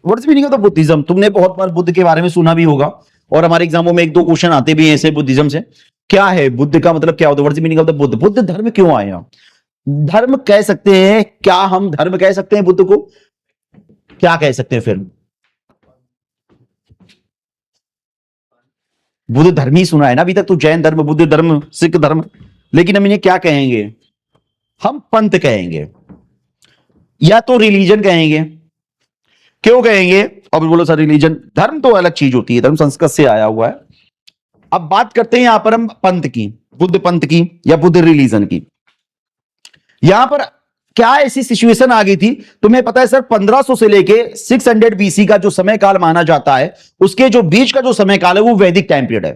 What's meaning of the Buddhism? तुमने बहुत बार बुद्ध के बारे में सुना भी होगा और हमारे एग्जामों में एक दो क्वेश्चन आते भी हैं ऐसे बुद्धिज्म से। क्या है बुद्ध का मतलब, क्या होता है? What's meaning of the Buddha? Buddha धर्म क्यों आया? धर्म कह सकते हैं क्या हम? धर्म कह सकते हैं बुद्ध को? क्या कह सकते हैं फिर? बुद्ध धर्म ही सुना है ना अभी तक तो, जैन धर्म, बुद्ध धर्म, सिख धर्म, लेकिन हम इन्हें क्या कहेंगे? हम पंथ कहेंगे या तो रिलीजन कहेंगे। क्यों कहेंगे? अब बोलो सर रिलीजन, धर्म तो अलग चीज होती है, धर्म संस्कृत से आया हुआ है। अब बात करते हैं यहां पर हम पंथ की, बुद्ध पंथ की या बुद्ध रिलीजन की। यहां पर क्या ऐसी सिचुएशन आ गई थी, तुम्हें पता है सर 1500 से लेके 600 बीसी का जो समय काल माना जाता है, उसके जो बीच का जो समय काल है वो वैदिक टाइम पीरियड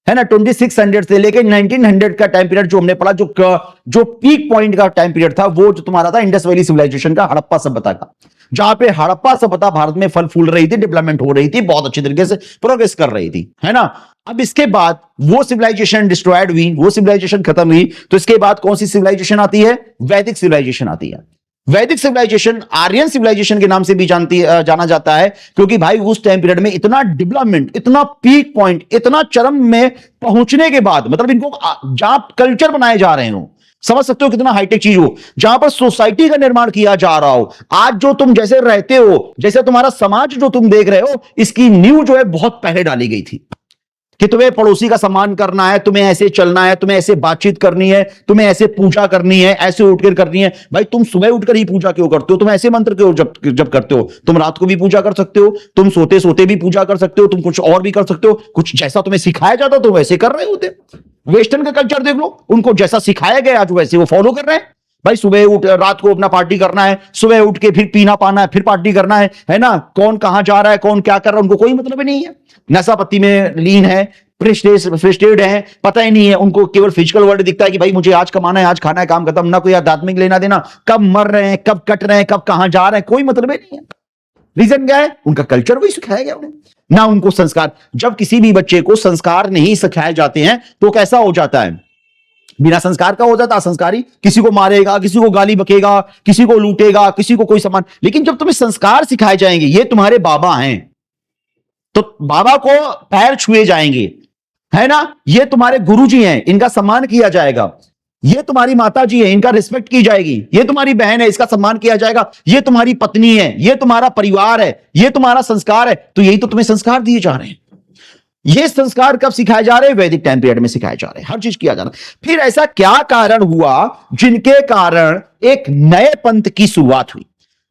है ना। 2600 से लेके 1900 का टाइम पीरियड जो हमने पढ़ा, जो पीक पॉइंट का टाइम पीरियड था, वो जो तुम्हारा था इंडस वैली सिविलाइजेशन का, हड़प्पा सभ्यता का, जहां पे हड़प्पा सभ्यता भारत में फल फूल रही थी, डेवलपमेंट हो रही थी, बहुत अच्छे तरीके से प्रोग्रेस कर रही थी, है ना। अब इसके बाद वो सिविलाइजेशन डिस्ट्रॉयड हुई, वो सिविलाइजेशन खत्म हुई, तो इसके बाद कौन सी सिविलाइजेशन आती है? वैदिक सिविलाइजेशन आती है। वैदिक सिविलाइजेशन आर्यन सिविलाइजेशन के नाम से भी जाना जाता है, क्योंकि भाई उस टाइम पीरियड में इतना डेवलपमेंट, इतना पीक पॉइंट, इतना चरम में पहुंचने के बाद, मतलब इनको जहां कल्चर बनाए जा रहे हो, समझ सकते हो कितना हाईटेक चीज हो, जहां पर सोसाइटी का निर्माण किया जा रहा हो। आज जो तुम जैसे रहते हो, जैसे तुम्हारा समाज जो तुम देख रहे हो, इसकी नींव जो है बहुत पहले डाली गई थी कि तुम्हें पड़ोसी का सम्मान करना है, तुम्हें ऐसे चलना है, तुम्हें ऐसे बातचीत करनी है, तुम्हें ऐसे पूजा करनी है, ऐसे उठकर करनी है। भाई तुम सुबह उठकर ही पूजा क्यों करते हो? तुम ऐसे मंत्र क्यों जब करते हो? तुम रात को भी पूजा कर सकते हो, तुम सोते सोते भी पूजा कर सकते हो, तुम कुछ और भी कर सकते हो। कुछ जैसा तुम्हें सिखाया जाता तो वैसे कर रहे होते। वेस्टर्न का कल्चर देख लो, उनको जैसा सिखाया गया आज वैसे वो फॉलो कर रहे हैं। भाई सुबह उठ, रात को अपना पार्टी करना है, सुबह उठ के फिर पीना पाना है, फिर पार्टी करना है ना। कौन कहां जा रहा है, कौन क्या कर रहा है, उनको कोई मतलब ही नहीं है। नशा पत्ती में लीन है, फ्रस्ट्रेटेड है, पता ही नहीं है उनको, केवल फिजिकल वर्ल्ड दिखता है कि भाई मुझे आज कमाना है, आज खाना है, काम खत्म। ना कोई आध्यात्मिक लेना देना, कब मर रहे हैं, कब कट रहे हैं, कब कहां जा रहे हैं, कोई मतलब ही नहीं है। रीजन क्या है? उनका कल्चर वही सिखाया गया उन्हें ना, उनको संस्कार। जब किसी भी बच्चे को संस्कार नहीं सिखाए जाते हैं तो कैसा हो जाता है? बिना संस्कार का हो जाता असंस्कारी, किसी को मारेगा, किसी को गाली बकेगा, किसी को लूटेगा, किसी को कोई सम्मान। लेकिन जब तुम्हें संस्कार सिखाए जाएंगे, ये तुम्हारे बाबा हैं तो बाबा को पैर छुए जाएंगे, है ना। ये तुम्हारे गुरुजी हैं, इनका सम्मान किया जाएगा। ये तुम्हारी माता जी है, इनका रिस्पेक्ट की जाएगी। ये तुम्हारी बहन है, इसका सम्मान किया जाएगा। ये तुम्हारी पत्नी है, ये तुम्हारा परिवार है, ये तुम्हारा संस्कार है। तो यही तो तुम्हें संस्कार दिए जा रहे हैं। ये संस्कार कब सिखाए जा रहे हैं? वैदिक टाइम पीरियड में सिखाए जा रहे हैं, हर चीज किया जा रहा है। फिर ऐसा क्या कारण हुआ जिनके कारण एक नए पंथ की शुरुआत हुई?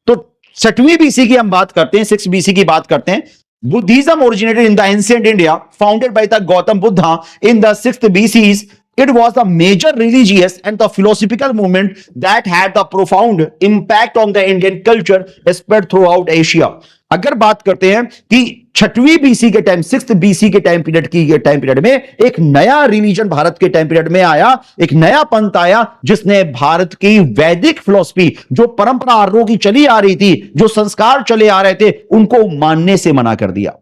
तो 6वीं बीसी की हम बात करते हैं, 6 बीसी की बात करते हैं। Buddhism originated in the ancient India, founded by the Gautam Buddha in the 6th BCs. It was a major religious and the philosophical movement that had the profound impact on the Indian culture spread throughout Asia. अगर बात करते हैं कि 6वीं BC के time, 6th BC के time period में एक नया रिलीजन भारत के टाइम पीरियड में आया, एक नया पंथ आया जिसने भारत की वैदिक फिलॉसफी, जो परंपरा आर्यों की चली आ रही थी, जो संस्कार चले आ रहे थे, उनको मानने से मना कर दिया,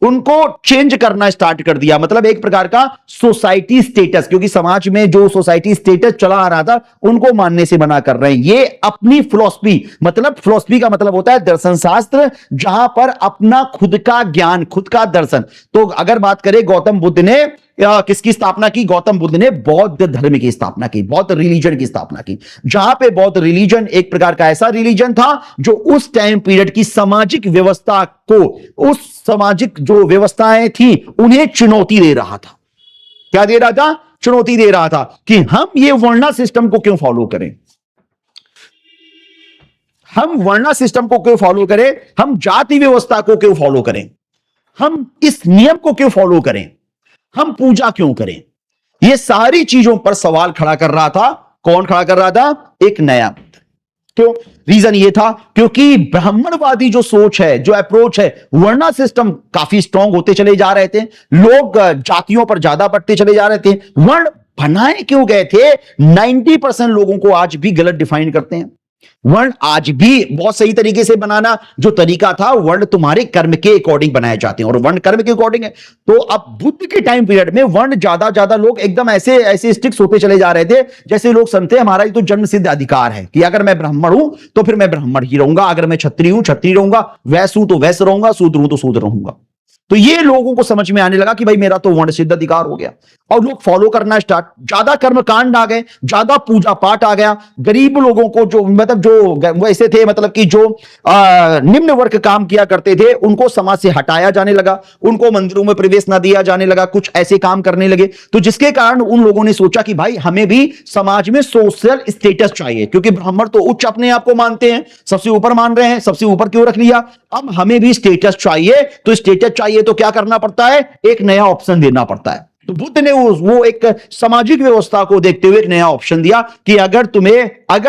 उनको चेंज करना स्टार्ट कर दिया। मतलब एक प्रकार का सोसाइटी स्टेटस, क्योंकि समाज में जो सोसाइटी स्टेटस चला आ रहा था उनको मानने से मना कर रहे हैं। ये अपनी फिलॉसफी, मतलब फिलॉसफी का मतलब होता है दर्शन शास्त्र, जहां पर अपना खुद का ज्ञान, खुद का दर्शन। तो अगर बात करें गौतम बुद्ध ने किसकी स्थापना की? गौतम बुद्ध ने बौद्ध धर्म की स्थापना की, बौद्ध रिलीजन की स्थापना की, जहां पे बौद्ध रिलीजन एक प्रकार का ऐसा रिलीजन था जो उस टाइम पीरियड की सामाजिक व्यवस्था को, उस सामाजिक जो व्यवस्थाएं थी उन्हें चुनौती दे रहा था। क्या दे रहा था? चुनौती दे रहा था कि हम ये वर्णा सिस्टम को क्यों फॉलो करें, हम वर्णा सिस्टम को क्यों फॉलो करें, हम जाति व्यवस्था को क्यों फॉलो करें, हम इस नियम को क्यों फॉलो करें, हम पूजा क्यों करें। ये सारी चीजों पर सवाल खड़ा कर रहा था। कौन खड़ा कर रहा था? एक नया। क्यों? रीजन ये था क्योंकि ब्राह्मणवादी जो सोच है, जो अप्रोच है, वर्णा सिस्टम काफी स्ट्रांग होते चले जा रहे थे, लोग जातियों पर ज्यादा बढ़ते चले जा रहे थे। वर्ण बनाए क्यों गए थे? 90% लोगों को आज भी गलत डिफाइन करते हैं। वर्ण आज भी बहुत सही तरीके से बनाना जो तरीका था, वर्ण तुम्हारे कर्म के अकॉर्डिंग बनाए जाते हैं और वर्ण कर्म के अकॉर्डिंग है। तो अब बुद्ध के टाइम पीरियड में वर्ण ज्यादा ज्यादा लोग एकदम ऐसे ऐसे स्टिक्स होते चले जा रहे थे, जैसे लोग समझते हमारा ये तो जन्म सिद्ध अधिकार है कि अगर मैं ब्राह्मण हूं तो फिर मैं ब्राह्मण ही रहूंगा, अगर मैं क्षत्रिय हूं क्षत्रिय रहूंगा, वैश्य हूं तो वैश्य रहूंगा, शूद्र हूं तो शूद्र रहूंगा। तो ये लोगों को समझ में आने लगा कि भाई मेरा तो वर्ण सिद्ध अधिकार हो गया, और लोग फॉलो करना स्टार्ट, ज्यादा कर्मकांड आ गए, ज्यादा पूजा पाठ आ गया। गरीब लोगों को जो मतलब जो वैसे थे, मतलब कि जो निम्न वर्ग काम किया करते थे, उनको समाज से हटाया जाने लगा, उनको मंदिरों में प्रवेश ना दिया जाने लगा, कुछ ऐसे काम करने लगे। तो जिसके कारण उन लोगों ने सोचा कि भाई हमें भी समाज में सोशल स्टेटस चाहिए, क्योंकि ब्राह्मण तो उच्च अपने आप को मानते हैं, सबसे ऊपर मान रहे हैं, सबसे ऊपर क्यों रख लिया, अब हमें भी स्टेटस चाहिए। तो स्टेटस चाहिए तो क्या करना पड़ता है, एक नया ऑप्शन देना पड़ता है। तो बुद्ध ने वो एक सामाजिक व्यवस्था को देखते हुए एक नया ऑप्शन दिया कि अगर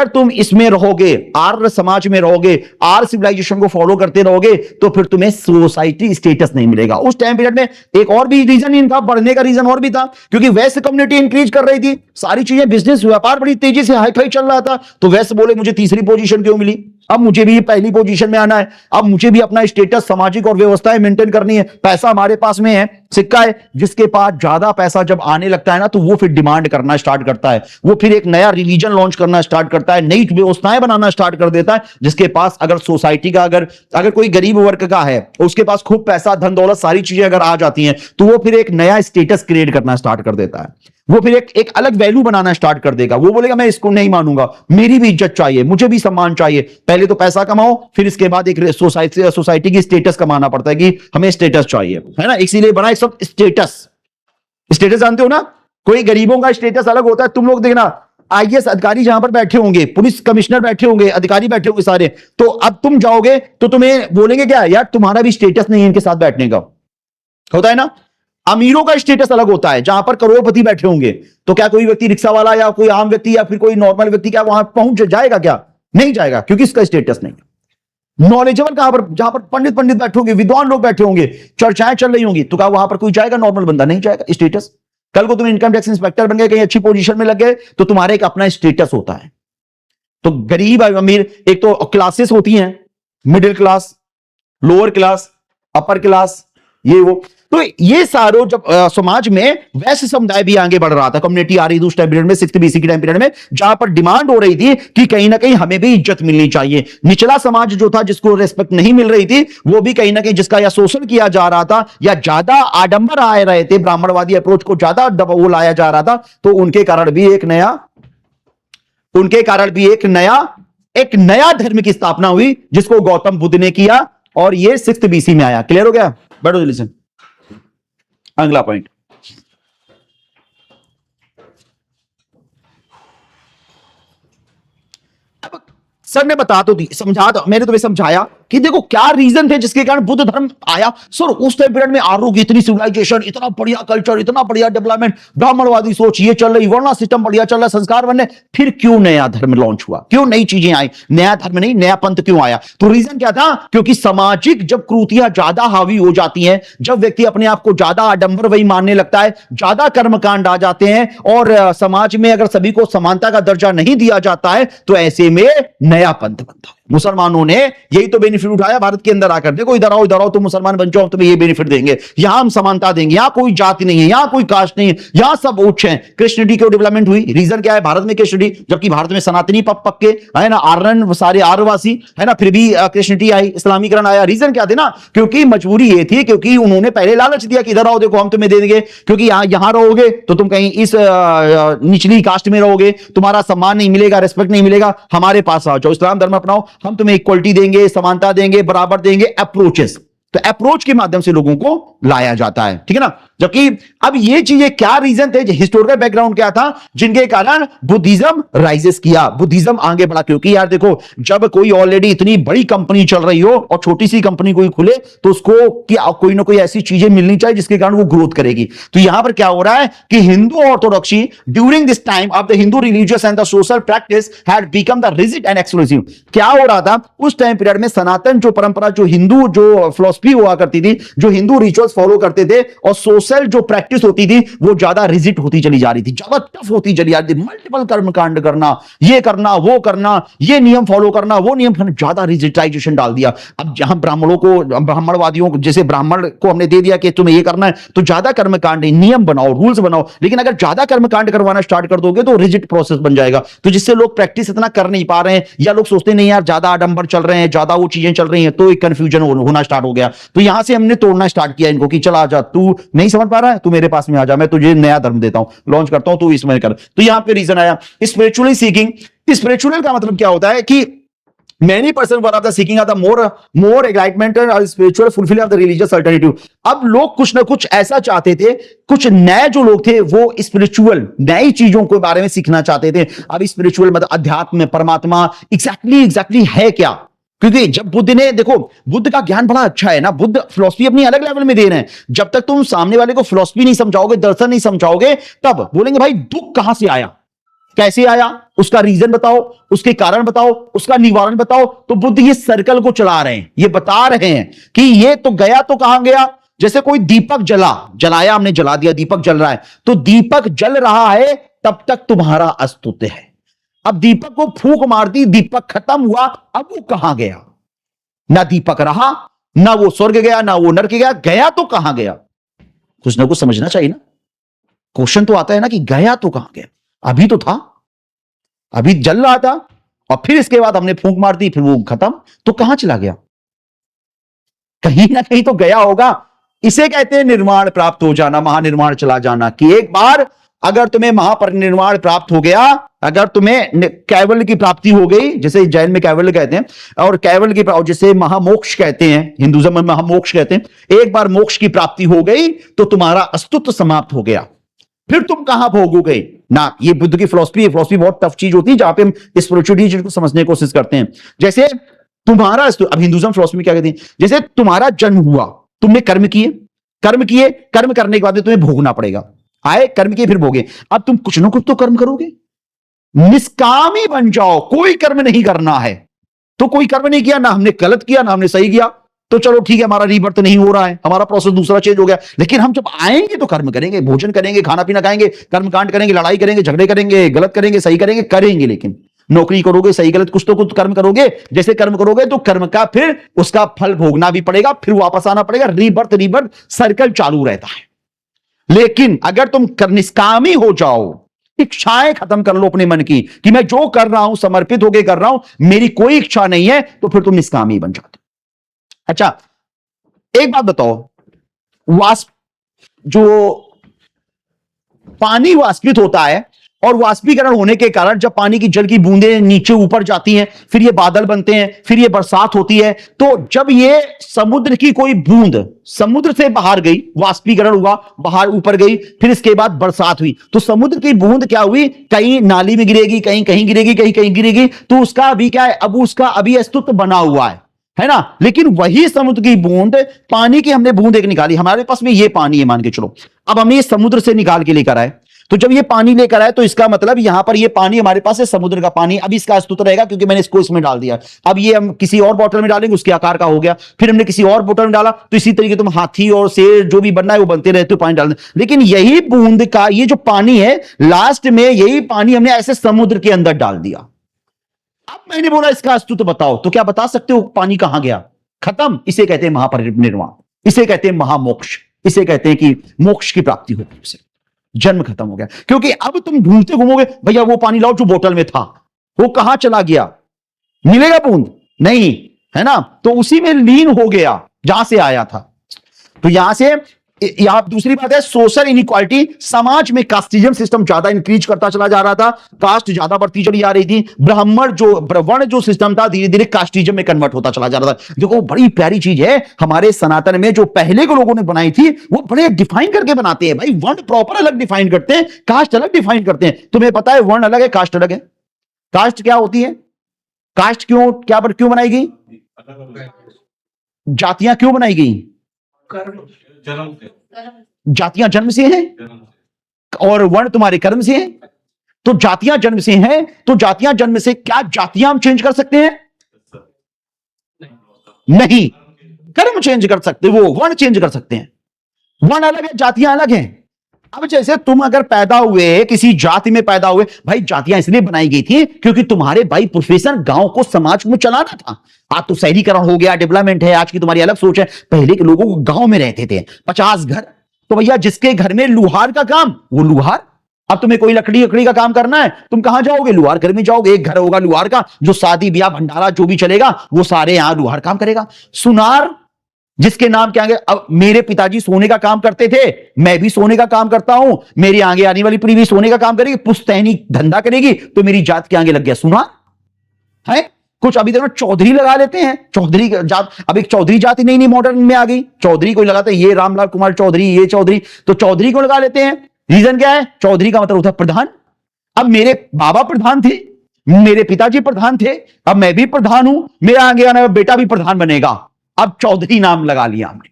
तुम इसमें रहोगे, आर्य समाज में रहोगे, आर्य सिविलाइजेशन को फॉलो करते रहोगे, तो फिर तुम्हें सोसाइटी स्टेटस नहीं मिलेगा। उस टाइम पीरियड में एक और भी रीजन इनका बढ़ने का रीजन और भी था, क्योंकि वैश्य कम्युनिटी इंक्रीज कर रही थी, सारी चीजें बिजनेस व्यापार बड़ी तेजी से हाई फाई चल रहा था। तो वैश्य बोले मुझे तीसरी पोजीशन क्यों मिली, अब मुझे भी पहली पोजीशन में आना है, अब मुझे भी अपना स्टेटस सामाजिक और व्यवस्थाएं मेंटेन करनी है। पैसा हमारे पास में है, सिक्का है, जिसके पास ज्यादा पैसा जब आने लगता है ना, तो वो फिर डिमांड करना स्टार्ट करता है, वो फिर एक नया रिलीजन लॉन्च करना स्टार्ट करता है, नई व्यवस्थाएं बनाना स्टार्ट कर देता है। जिसके पास अगर सोसाइटी का अगर कोई गरीब वर्ग का है, उसके पास खूब पैसा धन दौलत सारी चीजें अगर आ जाती हैं, तो वो फिर एक नया स्टेटस क्रिएट करना स्टार्ट कर देता है, वो फिर एक अलग वैल्यू बनाना स्टार्ट कर देगा। वो बोलेगा मैं इसको नहीं मानूंगा, मेरी भी इज्जत चाहिए, मुझे भी सम्मान चाहिए। पहले तो पैसा कमाओ, फिर इसके बाद एक सोसाइटी की स्टेटस कमाना पड़ता है कि हमें स्टेटस चाहिए, है ना। इसीलिए बना सब स्टेटस जानते हो ना, कोई गरीबों का स्टेटस अलग होता है। तुम लोग देखना, आईएएस अधिकारी जहां पर बैठे होंगे, पुलिस कमिश्नर बैठे होंगे, अधिकारी बैठे होंगे सारे, तो अब तुम जाओगे तो तुम्हें बोलेंगे क्या, यार तुम्हारा भी स्टेटस नहीं है इनके साथ बैठने का, होता है ना। अमीरों का स्टेटस अलग होता है, जहां पर करोड़पति बैठे होंगे, तो क्या कोई व्यक्ति रिक्शा वाला या कोई आम व्यक्ति या फिर कोई नॉर्मल व्यक्ति क्या वहां पहुंच जाएगा, क्या नहीं जाएगा, क्योंकि इसका स्टेटस नहीं है। नॉलेजेबल कहां पर, जहां पर पंडित बैठे होंगे, विद्वान लोग बैठे होंगे, चर्चाएं चल रही होंगी, तो क्या वहां पर कोई जाएगा, नॉर्मल बंदा नहीं जाएगा। स्टेटस, कल को तुम इनकम टैक्स इंस्पेक्टर बन गए, कहीं अच्छी पोजीशन में लग गए, तो तुम्हारे एक अपना स्टेटस होता है। तो गरीब अमीर एक तो क्लासेस होती हैं, middle class, lower class, upper class, ये वो। तो ये सारो जब समाज में वैश्य समुदाय भी आगे बढ़ रहा था, कम्युनिटी आ रही थी उस टाइम पीरियड में, 6th BC के टाइम पीरियड में, जहां पर डिमांड हो रही थी कि कहीं ना कहीं हमें भी इज्जत मिलनी चाहिए। निचला समाज जो था, जिसको रेस्पेक्ट नहीं मिल रही थी, वो भी कहीं ना कहीं जिसका या शोषण किया जा रहा था या ज्यादा आडंबर आ रहे थे, ब्राह्मणवादी अप्रोच को ज्यादा वो लाया जा रहा था, तो उनके कारण भी एक नया धर्म की स्थापना हुई, जिसको गौतम बुद्ध ने किया, और ये 6th BC में आया। क्लियर हो गया, बैठो जल्दी से। अगला पॉइंट, सर ने बता तो दी, समझा तो मैंने तुम्हें समझाया कि देखो क्या रीजन थे जिसके कारण बुद्ध धर्म आया। सर उस टाइम पीरियड में आरोग्य, इतनी सिविलाइजेशन, इतना बढ़िया कल्चर, इतना बढ़िया डेवलपमेंट, ब्राह्मणवादी सोच ये चल रही, वर्ण सिस्टम बढ़िया चल रहा, संस्कार बनने, फिर क्यों नया धर्म लॉन्च हुआ, क्यों नई चीजें आई, नया धर्म नहीं नया पंथ क्यों आया। तो रीजन क्या था, क्योंकि सामाजिक जब क्रूतियां ज्यादा हावी हो जाती हैं, जब व्यक्ति अपने आप को ज्यादा आडंबर वही मानने लगता है, ज्यादा कर्मकांड आ जाते हैं, और समाज में अगर सभी को समानता का दर्जा नहीं दिया जाता है, तो ऐसे में नया पंथ बनता है। मुसलमानों ने यही तो बेनिफिट उठाया भारत के अंदर आकर, देखो इधर आओ तुम मुसलमान बन जाओ, तुम्हें ये बेनिफिट देंगे, यहां हम समानता देंगे, यहां कोई जाति नहीं है, यहां कोई कास्ट नहीं है, यहां सब उच्च हैं। क्रिश्चियनिटी क्यों डेवलपमेंट हुई, रीजन क्या है, भारत में क्रिश्चियनिटी, जबकि भारत में सनातनी पक्के है ना, आर्यन सारे आर्यवासी है ना, फिर भी क्रिश्चियनिटी आई, इस्लामीकरण आया। रीजन क्या थे ना, क्योंकि मजबूरी ये थी, क्योंकि उन्होंने पहले लालच दिया कि इधर आओ देखो हम तुम्हें दे देंगे, क्योंकि यहां रहोगे तो तुम कहीं इस निचली कास्ट में रहोगे, तुम्हारा सम्मान नहीं मिलेगा, रेस्पेक्ट नहीं मिलेगा, हमारे पास आ जाओ, इस्लाम धर्म अपनाओ, हम तुम्हें इक्वलिटी देंगे, समानता देंगे, बराबर देंगे। अप्रोचेस, तो अप्रोच के माध्यम से लोगों को लाया जाता है, ठीक है ना। जबकि अब ये चीजें क्या रीजन थे, हिस्टोरिकल बैकग्राउंड क्या था, जिनके कारण बुद्धिज्म राइजेस किया, बुद्धिज्म आगे बढ़ा। क्योंकि यार देखो, जब कोई ऑलरेडी इतनी बड़ी कंपनी चल रही हो और छोटी सी कंपनी कोई खुले, तो उसको क्या कोई ना कोई ऐसी चीजें मिलनी चाहिए जिसके कारण वो ग्रोथ करेगी। तो यहां पर क्या हो रहा है कि Hindu orthodoxy during this time of the Hindu religious and the social practice had become the rigid and exclusive. क्या हो रहा था उस टाइम पीरियड में, सनातन जो परंपरा, जो हिंदू जो फिलॉसफी हुआ करती थी, जो हिंदू रिचुअल्स प्रिंसिपल्स फॉलो करते थे और सोशल जो प्रैक्टिस होती थी वो ज्यादा रिजिड होती चली जा रही थी, ज्यादा टफ होती चली जा रही थी। मल्टीपल कर्मकांड करना, ये करना, वो करना, ये नियम फॉलो करना, वो नियम, ज्यादा रिजिटाइजेशन डाल दिया। अब जहां ब्राह्मणों को, ब्राह्मणवादियों को, जैसे ब्राह्मण को हमने दे दिया कि तुम्हें ये करना है तो ज्यादा कर्मकांड, नियम बनाओ, रूल्स बनाओ। लेकिन अगर ज्यादा कर्मकांड करवाना स्टार्ट कर दोगे तो रिजिड प्रोसेस बन जाएगा, तो जिससे लोग प्रैक्टिस इतना कर नहीं पा रहे हैं, या लोग सोचते नहीं यार ज्यादा आडंबर चल रहे हैं, ज्यादा वो चीजें चल रही हैं, तो एक कंफ्यूजन होना स्टार्ट हो गया। तो यहां से हमने तोड़ना स्टार्ट किया इनको कि चला जा, तू नहीं समझ पा रहा है, तू मेरे पास में आ जा, मैं तुझे नया धर्म देता हूं, लॉन्च करता हूं, तू इसमें कर। तो यहां पे रीजन आया स्पिरिचुअली सीकिंग। स्पिरिचुअल का मतलब क्या होता है कि many person were of the seeking of the more enlightenment and spiritual fulfilling of the religious alternative। अब लोग कुछ ना कुछ ऐसा चाहते थे, कुछ नए जो लोग थे वो स्पिरिचुअल नई चीजों के बारे में सीखना चाहते थे। अब स्पिरिचुअल मतलब अध्यात्म, परमात्मा एग्जैक्टली है क्या? क्योंकि जब बुद्ध ने, देखो बुद्ध का ज्ञान बड़ा अच्छा है ना, बुद्ध फिलॉसफी अपनी अलग लेवल में दे रहे हैं। जब तक तुम सामने वाले को फिलॉसफी नहीं समझाओगे, दर्शन नहीं समझाओगे, तब बोलेंगे भाई दुख कहां से आया, कैसे आया, उसका रीजन बताओ, उसके कारण बताओ, उसका निवारण बताओ। तो बुद्ध ये सर्कल को चला रहे हैं, ये बता रहे हैं कि ये तो गया तो कहां गया। जैसे कोई दीपक जलाया, हमने जला दिया, दीपक जल रहा है, तो दीपक जल रहा है तब तक तुम्हारा अस्तित्व है। अब दीपक को फूंक मार दी, दीपक खत्म हुआ, अब वो कहां गया? ना दीपक रहा, ना वो स्वर्ग गया, ना वो नरक गया, गया तो कहां गया? कुछ ना कुछ समझना चाहिए ना। क्वेश्चन तो आता है ना कि गया तो कहां गया? अभी तो था, अभी जल रहा था, और फिर इसके बाद हमने फूंक मार दी, फिर वो खत्म, तो कहां चला गया? कहीं ना कहीं तो गया होगा। इसे कहते हैं निर्वाण प्राप्त हो जाना, महानिर्वाण चला जाना। कि एक बार अगर तुम्हें महापरिनिर्वाण प्राप्त हो गया, अगर तुम्हें कैवल्य की प्राप्ति हो गई, जैसे जैन में कैवल्य कहते हैं, और कैवल्य की, जैसे महामोक्ष कहते हैं, हिंदुइज्म में महामोक्ष कहते हैं, एक बार मोक्ष की प्राप्ति हो गई तो तुम्हारा अस्तित्व समाप्त हो गया। फिर तुम कहां भोगोगे ना। ये बुद्ध की फिलॉसफी बहुत टफ चीज होती है, जहां पे हम स्पिरिचुअलिटी को समझने की कोशिश करते हैं। जैसे तुम्हारा, अब हिंदुइज्म फिलॉसफी में क्या कहते हैं, जैसे तुम्हारा जन्म हुआ, तुमने कर्म किए, कर्म करने के बाद तुम्हें भोगना पड़ेगा। आए कर्म किए, फिर भोगे। अब तुम कुछ ना कुछ तो कर्म करोगे, निष्कामी बन जाओ, कोई कर्म नहीं करना है। तो कोई कर्म नहीं किया, ना हमने गलत किया ना हमने सही किया, तो चलो ठीक है, हमारा रीबर्थ नहीं हो रहा है, हमारा प्रोसेस दूसरा चेंज हो गया। लेकिन हम जब आएंगे तो कर्म करेंगे, भोजन करेंगे, खाना पीना खाएंगे, कर्मकांड करेंगे, लड़ाई करेंगे, झगड़े करेंगे, गलत करेंगे, सही करेंगे। लेकिन नौकरी करोगे, सही गलत कुछ तो कुछ कर्म करोगे। जैसे कर्म करोगे तो कर्म का फिर उसका फल भोगना भी पड़ेगा, फिर वापस आना पड़ेगा। रीबर्थ सर्कल चालू रहता है। लेकिन अगर तुम निष्कामी हो जाओ, इच्छाएं खत्म कर लो अपने मन की, कि मैं जो कर रहा हूं समर्पित होकर कर रहा हूं, मेरी कोई इच्छा नहीं है, तो फिर तुम निष्कामी बन जाते। अच्छा एक बात बताओ, जो पानी वाष्पित होता है, और वाष्पीकरण होने के कारण जब पानी की जल की बूंदें नीचे ऊपर जाती हैं, फिर ये बादल बनते हैं, फिर ये बरसात होती है। तो जब ये समुद्र की कोई बूंद समुद्र से बाहर गई, वाष्पीकरण हुआ, बाहर ऊपर गई, फिर इसके बाद बरसात हुई, तो समुद्र की बूंद क्या हुई, कहीं नाली में गिरेगी, कहीं कहीं गिरेगी, कहीं कहीं गिरेगी। तो उसका अभी क्या है, अब उसका अभी अस्तित्व बना हुआ है ना। लेकिन वही समुद्र की बूंद, पानी की हमने बूंद एक निकाली, हमारे पास में ये पानी है मान के चलो, अब हम ये समुद्र से निकाल के लेकर आए, तो जब ये पानी लेकर आए तो इसका मतलब यहां पर ये पानी हमारे पास है समुद्र का पानी, अब इसका अस्तित्व रहेगा क्योंकि मैंने इसको इसमें डाल दिया। अब ये हम किसी और बोतल में डालेंगे, उसके आकार का हो गया, फिर हमने किसी और बोतल में डाला, तो इसी तरीके तुम हाथी और शेर जो भी बनना है वो बनते रहते हो, पानी डालने। लेकिन यही बूंद का ये जो पानी है, लास्ट में यही पानी हमने ऐसे समुद्र के अंदर डाल दिया। अब मैंने बोला इसका अस्तित्व बताओ, तो क्या बता सकते हो पानी कहां गया? खत्म। इसे कहते हैं महापरिनिर्वाण, इसे कहते हैं महामोक्ष, इसे कहते हैं कि मोक्ष की प्राप्ति होगी, उसे जन्म खत्म हो गया। क्योंकि अब तुम ढूंढते घूमोगे, भैया वो पानी लाओ जो बोतल में था, वो कहां चला गया? मिलेगा बूंद नहीं, है ना। तो उसी में लीन हो गया जहां से आया था। तो यहां से यहां दूसरी बात है सोशल इनइक्वालिटी। समाज में कास्टिज्म सिस्टम ज्यादा इंक्रीज करता चला जा रहा था, कास्ट ज्यादा बढ़ती चली जा रही थी। ब्राह्मण जो वर्ण जो सिस्टम था धीरे धीरे कास्टिज्म में कन्वर्ट होता चला जा रहा था। देखो बड़ी प्यारी चीज है, हमारे सनातन में जो पहले के लोगों ने बनाई थी वो बड़े डिफाइन करके बनाते हैं भाई। वर्ण प्रॉपर अलग डिफाइन करते हैं, कास्ट अलग डिफाइन करते हैं। तुम्हें पता है वर्ण अलग है, कास्ट अलग है। कास्ट क्या होती है? कास्ट क्यों बनाई गई? जातियां क्यों बनाई गई? जातियां जन्म से हैं और वर्ण तुम्हारे कर्म से हैं। तो जातियां जन्म से हैं, तो जातियां जन्म से, क्या जातियां हम चेंज कर सकते हैं? नहीं। कर्म चेंज कर सकते, वो वर्ण चेंज कर सकते हैं। वर्ण अलग है, जातियां अलग हैं। अब जैसे तुम अगर पैदा हुए किसी जाति में पैदा हुए, भाई जातियां इसलिए बनाई गई थी क्योंकि तुम्हारे भाई प्रोफेशन गांव को समाज को चलाना था। आज तो शहरीकरण हो गया, डेवलपमेंट है, आज की तुम्हारी अलग सोच है। पहले के लोगों को गांव में रहते थे 50 घर, तो भैया जिसके घर में लुहार का काम वो लुहार। अब तुम्हें कोई लकड़ी लकड़ी का काम करना है, तुम कहां जाओगे? लुहार घर में जाओगे। एक घर होगा लुहार का, जो शादी ब्याह भंडारा जो भी चलेगा वो सारे यहां लुहार काम करेगा। सुनार जिसके नाम के आगे, अब मेरे पिताजी सोने का काम करते थे, मैं भी सोने का काम करता हूं, मेरी आगे आने वाली पीढ़ी भी सोने का काम करेगी, पुश्तैनी धंधा करेगी, तो मेरी जात के आगे लग गया सुनार है। कुछ अभी देखो चौधरी लगा लेते हैं, चौधरी जात, अब एक चौधरी जाति नई नई मॉडर्न में आ गई, चौधरी कोई लगाते हैं, ये रामलाल कुमार चौधरी, ये चौधरी, तो चौधरी को लगा लेते हैं। रीजन क्या है? चौधरी का मतलब होता है प्रधान। अब मेरे बाबा प्रधान थे, मेरे पिताजी प्रधान थे, अब मैं भी प्रधान हूं, मेरा आगे आने वाला बेटा भी प्रधान बनेगा, अब चौधरी नाम लगा लिया हमने,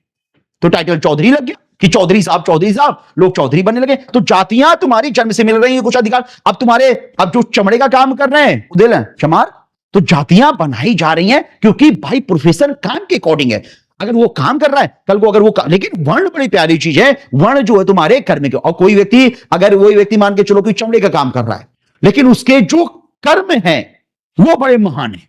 तो टाइटल चौधरी लग गया कि चौधरी साहब, लोग चौधरी बनने लगे। तो जातियां तुम्हारी जन्म से मिल रही है कुछ अधिकार। अब तुम्हारे, अब जो चमड़े का काम कर रहे हैं उदेल हैं चमार, तो जातियां बनाई जा रही हैं क्योंकि भाई प्रोफेशन काम के अकॉर्डिंग है। अगर वो काम कर रहा है कल को, अगर वो लेकिन वर्ण बड़ी प्यारी चीज है, वर्ण जो है तुम्हारे कर्म के। और कोई व्यक्ति, अगर वही व्यक्ति मान के चलो कि चमड़े का काम कर रहा है, लेकिन उसके जो कर्म है वो बड़े महान है,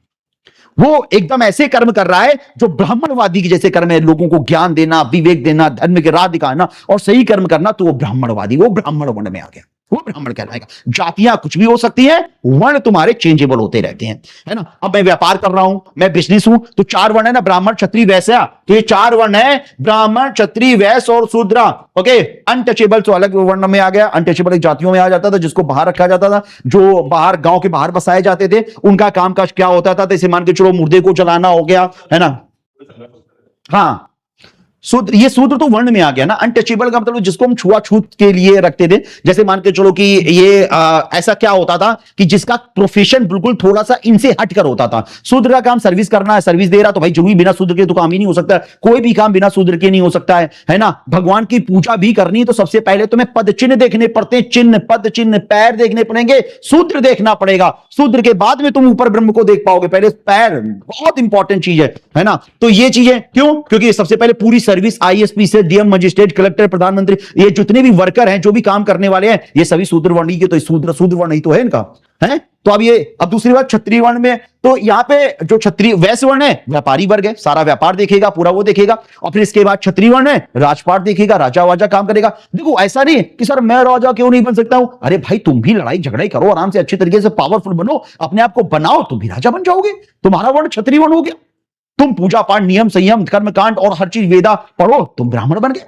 वो एकदम ऐसे कर्म कर रहा है जो ब्राह्मणवादी के जैसे कर्म है, लोगों को ज्ञान देना, विवेक देना, धर्म के राह दिखाना और सही कर्म करना, तो वो ब्राह्मणवादी, वो ब्राह्मण वर्ण में आ गया, वो ब्राह्मण कहलाएगा। जातियां कुछ भी हो सकती हैं, वर्ण तुम्हारे चेंजेबल होते रहते हैं, है ना। अब मैं व्यापार कर रहा हूं, मैं बिजनेस हूं, तो 4 वर्ण है ना, ब्राह्मण क्षत्रिय वैश्य, तो ये 4 वर्ण है, ब्राह्मण क्षत्रिय वैश्य और शूद्र। ओके, अनटचेबल तो अलग वर्ण में आ गया, अनटचेबल एक जातियों में आ जाता था, जिसको बाहर रखा जाता था, जो बाहर गांव के बाहर बसाए जाते थे, उनका कामकाज क्या होता था, जैसे मान के चलो मुर्दे को जलाना हो गया, है ना। हाँ, शूद्र, ये शूद्र तो वर्ण में आ गया ना। अनटचेबल का मतलब जिसको हम छुआछूत के लिए रखते थे, जैसे मान के चलो कि ये ऐसा क्या होता था कि जिसका प्रोफेशन बिल्कुल थोड़ा सा इनसे हटकर होता था। शूद्र का काम सर्विस करना है, सर्विस दे रहा, तो भाई जरूरी बिना शूद्र के तो काम ही नहीं हो सकता, कोई भी काम बिना शूद्र के नहीं हो सकता है ना। भगवान की पूजा भी करनी है तो सबसे पहले तुम्हें पद चिन्ह देखने पड़ते हैं, चिन्ह, पद चिन्ह, पैर देखने पड़ेंगे, शूद्र देखना पड़ेगा, शूद्र के बाद में तुम ऊपर ब्रह्म को देख पाओगे, पहले पैर बहुत इंपॉर्टेंट चीज है ना। तो ये चीजें क्यों? क्योंकि सबसे पहले पूरी सर्विस आईएसपी से डीएम, मजिस्ट्रेट, कलेक्टर, प्रधानमंत्री, ये जितने भी वर्कर हैं, जो भी काम करने वाले हैं, ये सभी शूद्र वर्ण के, तो शूद्र वर्ण ही तो है इनका, है। तो अब दूसरी बात क्षत्रिय वर्ण में, तो यहां पे जो क्षत्रिय वैश्य वर्ण है, व्यापारी वर्ग है, सारा व्यापार देखेगा, पूरा वो देखेगा। और फिर इसके बाद क्षत्रिय वर्ण है, राजपाट देखेगा, राजा वाजा काम करेगा। देखो ऐसा नहीं कि सर मैं राजा क्यों नहीं बन सकता हूं, अरे भाई तुम भी लड़ाई झगड़ाई करो, आराम से अच्छे तरीके से पावरफुल बनो, अपने आप को बनाओ, तुम भी राजा बन जाओगे, तुम्हारा वर्ण क्षत्रिय वर्ण हो गया। तुम पूजा पाठ, नियम, संयम, कर्मकांड और हर चीज वेदा पढ़ो, तुम ब्राह्मण बन गए।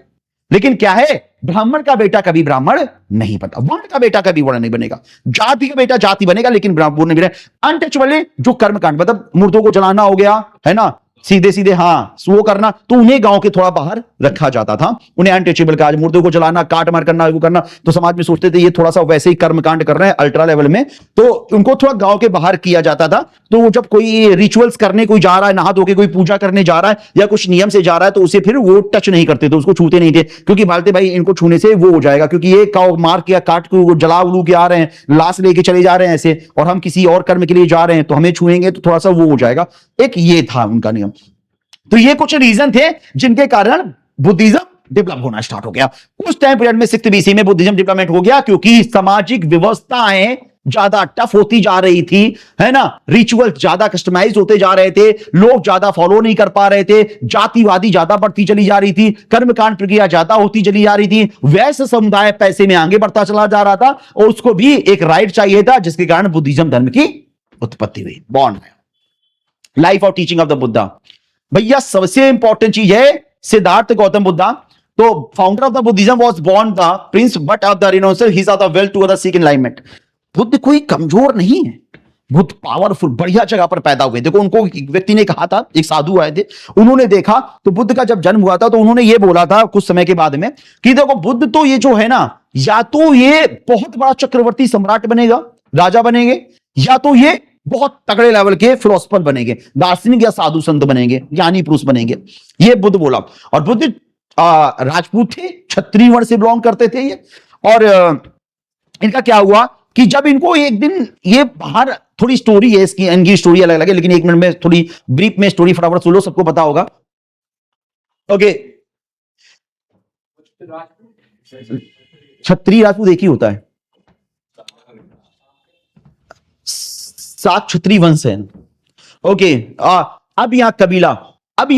लेकिन क्या है, ब्राह्मण का बेटा कभी ब्राह्मण नहीं बनता, वर्ण का बेटा कभी वर्ण नहीं बनेगा, जाति का बेटा जाति बनेगा, लेकिन ब्राह्मण नहीं बनेगा। अनटचेबल जो कर्मकांड, मतलब मुर्दों को जलाना हो गया, है ना, सीधे सीधे हाँ वो करना, तो उन्हें गांव के थोड़ा बाहर रखा जाता था, उन्हें अनटचेबल कहा। मुर्दों को जलाना, काट मार करना, वो करना, तो समाज में सोचते थे ये थोड़ा सा वैसे ही कर्मकांड कर रहे हैं अल्ट्रा लेवल में, तो उनको थोड़ा गांव के बाहर किया जाता था। तो वो जब कोई रिचुअल्स करने कोई जा रहा है, नहा धो के कोई पूजा करने जा रहा है या कुछ नियम से जा रहा है, तो उसे फिर वो टच नहीं करते थे, उसको छूते नहीं थे, क्योंकि भालते भाई इनको छूने से वो हो जाएगा, क्योंकि ये काव मार के काट के जला उलू के आ रहे हैं, लाश लेके चले जा रहे हैं ऐसे, और हम किसी और कर्म के लिए जा रहे हैं, तो हमें छुएंगे तो थोड़ा सा वो हो जाएगा। एक ये था उनका नियम। तो ये कुछ रीजन थे जिनके कारण बुद्धिज्म डेवलप होना स्टार्ट हो गया। उस टाइम पीरियड में 6th BC में बुद्धिज्म डेवलपमेंट हो गया, क्योंकि सामाजिक व्यवस्थाएं ज्यादा टफ होती जा रही थी, है ना, रिचुअल ज्यादा कस्टमाइज होते जा रहे थे, लोग ज्यादा फॉलो नहीं कर पा रहे थे, जातिवादी ज्यादा बढ़ती चली जा रही थी, कर्मकांड प्रक्रिया ज्यादा होती चली जा रही थी, वैश्य समुदाय पैसे में आगे बढ़ता चला जा रहा था, और उसको भी एक राइट चाहिए था, जिसके कारण बुद्धिज्म धर्म की उत्पत्ति हुई, बॉर्न है। लाइफ और टीचिंग ऑफ द बुद्धा, भैया सबसे इंपॉर्टेंट चीज है सिद्धार्थ गौतम बुद्धा। तो founder of the Buddhism was born the prince but of the renouncer he saw the well to the seek enlightenment. Buddha कोई कमजोर नहीं है, बुद्ध पावरफुल बढ़िया जगह पर पैदा हुए। देखो उनको एक व्यक्ति ने कहा था, एक साधु आए थे, उन्होंने देखा तो बुद्ध का जब जन्म हुआ था, तो उन्होंने ये बोला था कुछ समय के बाद में कि देखो बुद्ध तो ये जो है ना, या तो ये बहुत बड़ा चक्रवर्ती सम्राट बनेगा, राजा बनेंगे, या तो ये बहुत तगड़े लेवल के फिलोसफर बनेंगे, दार्शनिक या साधु संत बनेंगे, ज्ञानी पुरुष बनेंगे, ये बुद्ध बोला। और बुद्ध राजपूत थे, क्षत्रिय वर्ण से बिलोंग करते थे ये। और इनका क्या हुआ कि जब इनको एक दिन ये बाहर, थोड़ी स्टोरी है इसकी, इनकी स्टोरी अलग अलग है, लेकिन 1 मिनट में थोड़ी ब्रीफ में स्टोरी फटाफट सुन लो, सबको पता होगा। ओके, क्षत्रिय राजपूत एक ही होता है, सात क्षत्रिय वंश है। ओके, अब यहां कबीला, अब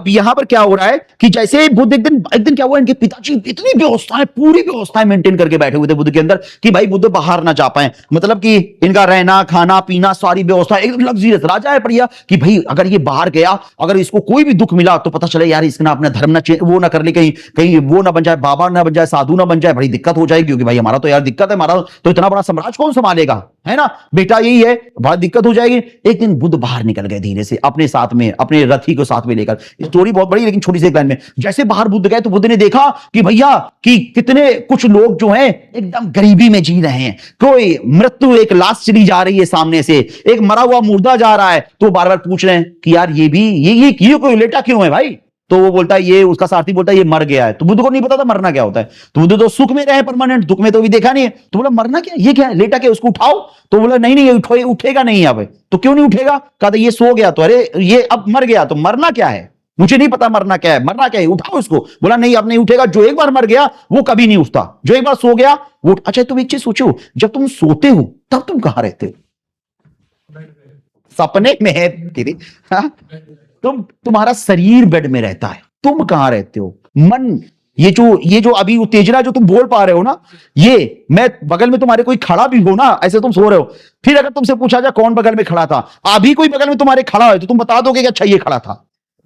यहां पर क्या हो रहा है कि जैसे बुद्ध एक दिन क्या हुआ, इनके पिताजी इतनी व्यवस्थाएं, पूरी व्यवस्थाएं मेंटेन करके बैठे हुए थे बुद्ध के अंदर कि भाई बुद्ध बाहर ना जा पाए, मतलब कि इनका रहना खाना पीना सारी व्यवस्था एकदम लग्जरियस। राजा है बढ़िया कि भाई अगर ये बाहर गया, अगर इसको कोई भी दुख मिला तो पता चले यार इसने अपना धर्म ना वो ना कर ले, कहीं कहीं वो ना बन जाए, बाबा ना बन जाए, साधु ना बन जाए, बड़ी दिक्कत हो जाएगी, क्योंकि भाई हमारा तो यार दिक्कत है, हमारा तो इतना बड़ा साम्राज्य कौन संभालेगा, है ना बेटा, यही है, बड़ा दिक्कत हो जाएगी। एक दिन बुद्ध बाहर निकल गए धीरे से अपने साथ में, अपने रथी को साथ में लेकर। स्टोरी बहुत बड़ी लेकिन छोटी सी एक लाइन में, जैसे बाहर बुद्ध गए तो बुद्ध ने देखा कि भैया कि कितने कुछ लोग जो हैं एकदम गरीबी में जी रहे हैं, कोई मृत्यु, एक लाश चली जा रही है सामने से, एक मरा हुआ मुर्दा जा रहा है, तो बार बार पूछ रहे हैं कि यार ये भी ये कोई लेटा क्यों है भाई, तो वो बोलता है, ये उसका सारथी बोलता है ये मर गया है। तो बुद्ध को नहीं पता था मरना क्या होता है, तो बुद्ध तो सुख में रहे परमानेंट, दुख में तो भी देखा नहीं है, तो बोला मरना क्या, ये क्या है, लेटा क्या, उसको उठाओ, तो बोला नहीं ये उठेगा नहीं, अब तो क्यों नहीं उठेगा, कहा ये सो गया, तो अरे ये अब मर गया, तो मरना क्या है, मुझे नहीं पता मरना क्या है, मरना क्या है, उठाओ इसको, बोला नहीं अब नहीं उठेगा, जो एक बार मर गया वो कभी नहीं उठता, जो एक बार सो गया वो। अच्छा तुम एक चीज सोचो, जब तुम सोते हो तब तुम कहां रहते हो, सपने में है तेरे, तुम्हारा शरीर बेड में रहता है, तुम कहां रहते हो, मन, ये जो अभी उत्तेजना जो तुम बोल पा रहे हो ना, ये मैं बगल में तुम्हारे कोई खड़ा भी हो ना, ऐसे तुम सो रहे हो, फिर अगर तुमसे पूछा जाए कौन बगल में खड़ा था, अभी कोई बगल में तुम्हारे खड़ा है तो तुम बता दोगे कि अच्छा ये खड़ा था,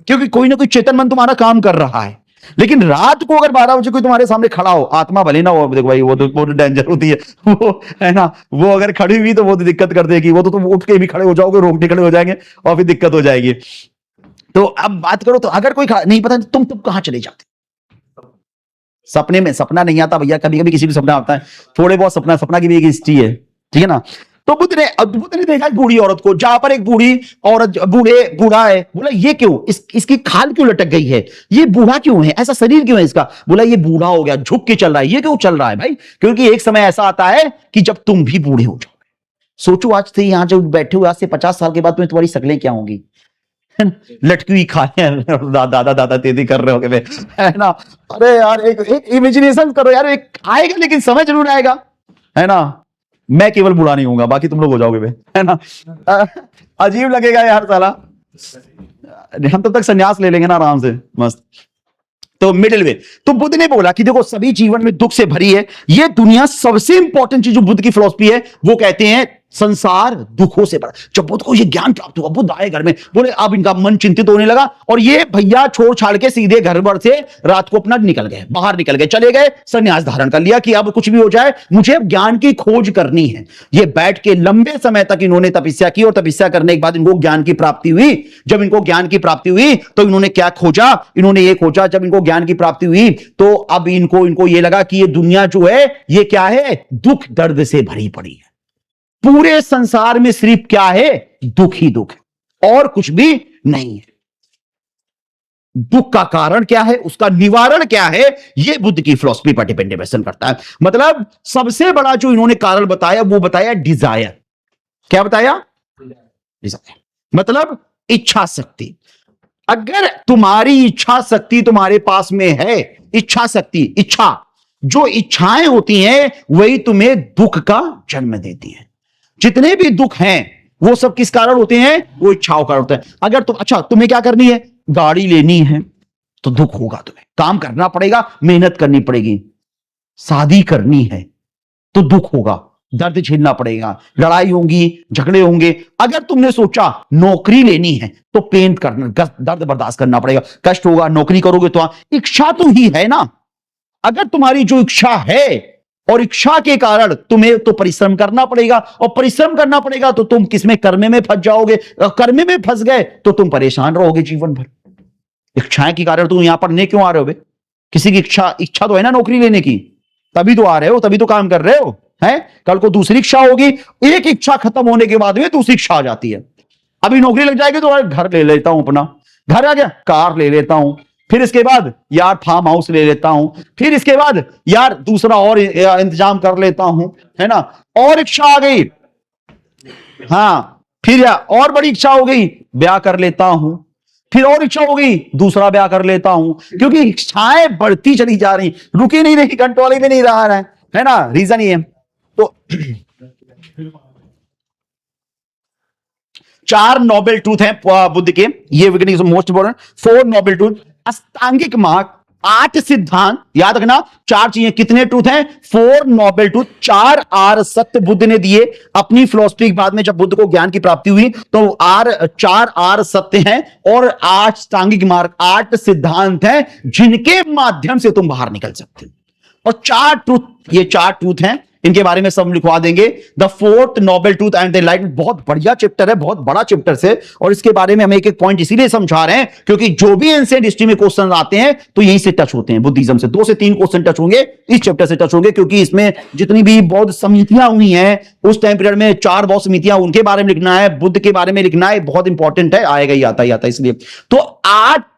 क्योंकि कोई ना कोई चेतन मन तुम्हारा काम कर रहा है। लेकिन रात को अगर 12 बजे कोई तुम्हारे सामने खड़ा हो, आत्मा भले ना हो, देखो भाई वो तो बहुत डेंजर होती है, वो है ना, वो अगर खड़ी हुई तो वो तो दिक्कत कर देगी, वो तो तुम उठ के भी खड़े हो जाओगे, रोकने खड़े हो जाएंगे और फिर दिक्कत हो जाएगी। तो अब बात करो, तो अगर कोई नहीं पता तुम कहां चले जाते, सपने में, सपना नहीं आता भैया, कभी कभी किसी भी सपना आता है, थोड़े बहुत सपना की भी एक हिस्ट्री है, ठीक है ना। तो बुद्ध ने देखा एक बूढ़ी औरत को, जहां पर एक बूढ़ी औरत बूढ़ा है, बोला ये क्यों, इसकी खाल क्यों लटक गई है, ये बूढ़ा क्यों है, ऐसा शरीर क्यों है इसका, बोला ये बूढ़ा हो गया, झुक के चल रहा है, ये क्यों चल रहा है भाई, क्योंकि एक समय ऐसा आता है कि जब तुम भी बूढ़े हो जाओगे। सोचो आज से यहां जो बैठे हुए, आज से 50 साल के बाद में तुम्हारी शक्लें क्या होंगी, लटकी हुई खाए दादा तेजी कर रहे हो, है ना, अरे यार एक इमेजिनेशन करो यार, एक आएगा लेकिन समय जरूर आएगा, है ना, मैं केवल बुरा नहीं होऊंगा, बाकी तुम लोग हो जाओगे बे, है ना, अजीब लगेगा यार साला, हम तब तक संन्यास ले लेंगे ना आराम से मस्त। तो मिडिल वे, तो बुद्ध ने बोला कि देखो सभी जीवन में दुख से भरी है, ये दुनिया सबसे इंपॉर्टेंट चीज जो बुद्ध की फिलॉसफी है, वो कहते हैं संसार दुखों से भरा। जब बुद्ध को ये ज्ञान प्राप्त हुआ, बुद्ध आए घर में, बोले अब इनका मन चिंतित होने लगा, और ये भैया छोड़ छाड़ के सीधे घर भर से रात को अपना निकल गए, बाहर निकल गए, चले गए, संन्यास धारण कर लिया कि अब कुछ भी हो जाए मुझे ज्ञान की खोज करनी है। ये बैठ के लंबे समय तक इन्होंने तपस्या की, और तपस्या करने के बाद इनको ज्ञान की प्राप्ति हुई। जब इनको ज्ञान की प्राप्ति हुई तो इन्होंने क्या खोजा, इन्होंने ये खोजा, जब इनको ज्ञान की प्राप्ति हुई तो अब इनको ये लगा कि ये दुनिया जो है ये क्या है, दुख दर्द से भरी पड़ी है, पूरे संसार में सिर्फ क्या है, दुख ही दुख है और कुछ भी नहीं है। दुख का कारण क्या है, उसका निवारण क्या है, यह बुद्ध की फिलॉसफी पर डिपेंडेशन करता है। मतलब सबसे बड़ा जो इन्होंने कारण बताया वो बताया डिजायर। क्या बताया, डिजायर मतलब इच्छा शक्ति। अगर तुम्हारी इच्छा शक्ति तुम्हारे पास में है, इच्छा शक्ति, इच्छा, जो इच्छाएं होती हैं वही तुम्हें दुख का जन्म देती हैं। जितने भी दुख हैं वो सब किस कारण होते हैं, वो इच्छाओं कारण होते हैं। अगर तुम, अच्छा तुम्हें क्या करनी है, गाड़ी लेनी है तो दुख होगा, तुम्हें काम करना पड़ेगा, मेहनत करनी पड़ेगी, शादी करनी है तो दुख होगा, दर्द झेलना पड़ेगा, लड़ाई होंगी, झगड़े होंगे। अगर तुमने सोचा नौकरी लेनी है तो पेन करना, दर्द बर्दाश्त करना पड़ेगा, कष्ट होगा, नौकरी करोगे तो इच्छा तो ही है ना। अगर तुम्हारी जो इच्छा है और इच्छा के कारण तुम्हें तो परिश्रम करना पड़ेगा, और परिश्रम करना पड़ेगा तो तुम किसमें, कर्म में फंस जाओगे, कर्म में फंस गए तो तुम परेशान रहोगे जीवन भर। इच्छाएं के कारण तुम यहां पढ़ने क्यों आ रहे हो बे, किसी की इच्छा तो है ना नौकरी लेने की, तभी तो आ रहे हो, तभी तो काम कर रहे हो, हैं? कल को दूसरी इच्छा होगी, एक इच्छा खत्म होने के बाद में दूसरी इच्छा आ जाती है। अभी नौकरी लग जाएगी तो घर ले लेता हूं, अपना घर आ गया, कार ले लेता हूं, फिर इसके बाद यार फार्म हाउस ले लेता हूं, फिर इसके बाद यार दूसरा और इंतजाम कर लेता हूं, है ना, और इच्छा आ गई, हाँ, फिर और बड़ी इच्छा हो गई, ब्याह कर लेता हूं, फिर और इच्छा हो गई, दूसरा ब्याह कर लेता हूं, क्योंकि इच्छाएं बढ़ती चली जा रही, रुकी नहीं रही, कंट्रोल ही नहीं रहा है ना, रीजन ये। तो 4 नोबल ट्रूथ हैं बुद्ध के, ये मोस्ट इंपोर्टेंट 4 नोबल ट्रूथ। अष्टांगिक मार्ग, 8 सिद्धांत, याद रखना 4 चीजें, कितने ट्रूथ हैं? 4 नोबल ट्रूथ, 4 आर सत्य बुद्ध ने दिए अपनी फिलॉसफी के बाद में। जब बुद्ध को ज्ञान की प्राप्ति हुई तो 4 आर सत्य हैं और 8 अष्टांगिक मार्ग, 8 सिद्धांत हैं जिनके माध्यम से तुम बाहर निकल सकते हो। और 4 ट्रूथ, ये 4 ट्रूथ हैं, इनके बारे में सब लिखवा देंगे। The 4th noble truth and the enlightenment, बहुत बढ़िया चैप्टर है, बहुत बड़ा चैप्टर है, और इसके बारे में हम एक एक पॉइंट इसीलिए समझा रहे हैं क्योंकि जो भी एंशिएंट हिस्ट्री में क्वेश्चन आते हैं तो यहीं से टच होते हैं, बुद्धिज्म से 2 से 3 क्वेश्चन टच होंगे, इस चैप्टर से टच होंगे, क्योंकि इसमें जितनी भी बौद्ध समितियां हुई हैं उस टाइम पीरियड में, 4 बौद्ध समितियां, उनके बारे में लिखना है, बुद्ध के बारे में लिखना है, बहुत इंपॉर्टेंट है, आएगा ही आता ही आता, इसलिए। तो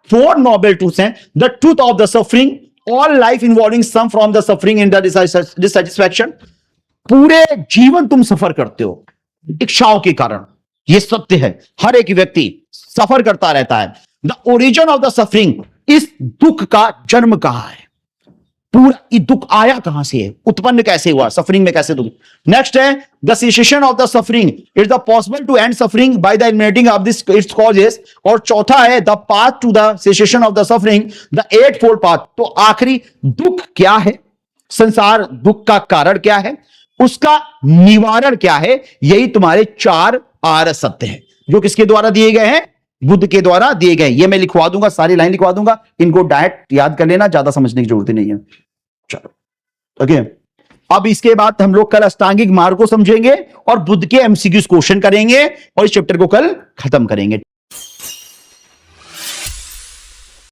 4 नोबल ट्रूथ्स हैं। The truth of the suffering, all life involving some from the suffering in the dissatisfaction, पूरे जीवन तुम सफर करते हो इच्छाओं के कारण, यह सत्य है, हर एक व्यक्ति सफर करता रहता है। The origin of the suffering, इस दुख का जन्म कहां है, पूरा ये दुख आया कहां से है, उत्पन्न कैसे हुआ, सफरिंग में कैसे दुख। नेक्स्ट है the cessation of the suffering, it's the possible to end suffering by the eliminating of this its causes. और चौथा है the path to the cessation of the suffering, the 8-fold path. तो आखिरी दुख क्या है, संसार दुख का कारण क्या है, उसका निवारण क्या है, यही तुम्हारे 4 आर सत्य हैं, जो किसके द्वारा दिए गए हैं, बुद्ध के द्वारा दिए गए। ये मैं लिखवा दूंगा, सारी लाइन लिखवा दूंगा, इनको डायरेक्ट याद कर लेना, ज्यादा समझने की जरूरत नहीं है। चलो ओके, अब इसके बाद हम लोग कल अष्टांगिक मार्ग को समझेंगे और बुद्ध के एमसीक्यूज क्वेश्चन करेंगे और इस चैप्टर को कल खत्म करेंगे।